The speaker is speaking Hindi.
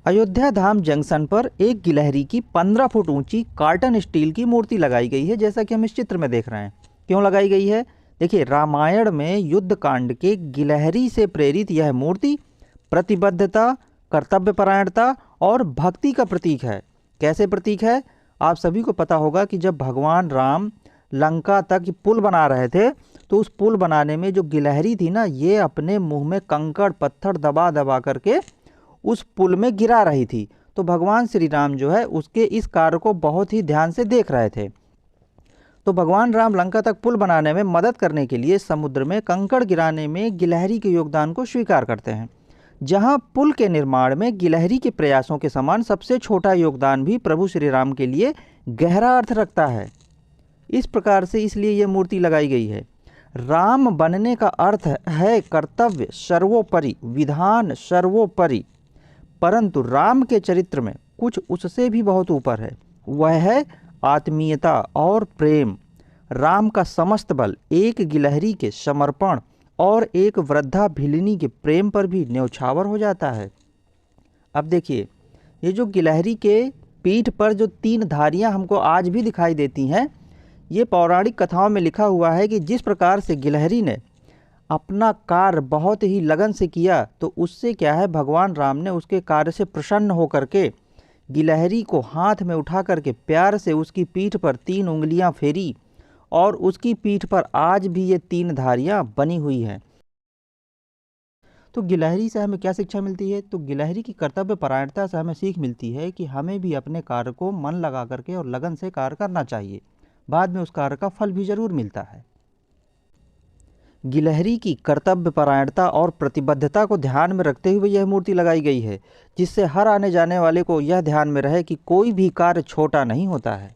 अयोध्या धाम जंक्शन पर एक गिलहरी की 15 फुट ऊंची कार्टन स्टील की मूर्ति लगाई गई है, जैसा कि हम इस चित्र में देख रहे हैं। क्यों लगाई गई है? देखिए, रामायण में युद्ध कांड के गिलहरी से प्रेरित यह मूर्ति प्रतिबद्धता, कर्तव्यपरायणता और भक्ति का प्रतीक है। कैसे प्रतीक है? आप सभी को पता होगा कि जब भगवान राम लंका तक पुल बना रहे थे, तो उस पुल बनाने में जो गिलहरी थी ना, ये अपने मुंह में कंकड़ पत्थर दबा दबा करके उस पुल में गिरा रही थी। तो भगवान श्री राम जो है उसके इस कार्य को बहुत ही ध्यान से देख रहे थे। तो भगवान राम लंका तक पुल बनाने में मदद करने के लिए समुद्र में कंकड़ गिराने में गिलहरी के योगदान को स्वीकार करते हैं। जहां पुल के निर्माण में गिलहरी के प्रयासों के समान सबसे छोटा योगदान भी प्रभु श्री राम के लिए गहरा अर्थ रखता है। इस प्रकार से इसलिए यह मूर्ति लगाई गई है। राम बनने का अर्थ है कर्तव्य सर्वोपरि, विधान सर्वोपरि, परंतु राम के चरित्र में कुछ उससे भी बहुत ऊपर है। वह है आत्मीयता और प्रेम। राम का समस्त बल एक गिलहरी के समर्पण और एक वृद्धा भिलिनी के प्रेम पर भी न्यौछावर हो जाता है। अब देखिए, ये जो गिलहरी के पीठ पर जो 3 धारियां हमको आज भी दिखाई देती हैं, ये पौराणिक कथाओं में लिखा हुआ है कि जिस प्रकार से गिलहरी ने अपना कार्य बहुत ही लगन से किया, तो उससे क्या है, भगवान राम ने उसके कार्य से प्रसन्न होकर के गिलहरी को हाथ में उठा करके प्यार से उसकी पीठ पर 3 उंगलियां फेरी और उसकी पीठ पर आज भी ये 3 धारियां बनी हुई हैं। तो गिलहरी से हमें क्या शिक्षा मिलती है? तो गिलहरी की कर्तव्य परायणता से हमें सीख मिलती है कि हमें भी अपने कार्य को मन लगा करके और लगन से कार्य करना चाहिए। बाद में उस कार्य का फल भी जरूर मिलता है। गिलहरी की कर्तव्य परायणता और प्रतिबद्धता को ध्यान में रखते हुए यह मूर्ति लगाई गई है, जिससे हर आने जाने वाले को यह ध्यान में रहे कि कोई भी कार्य छोटा नहीं होता है।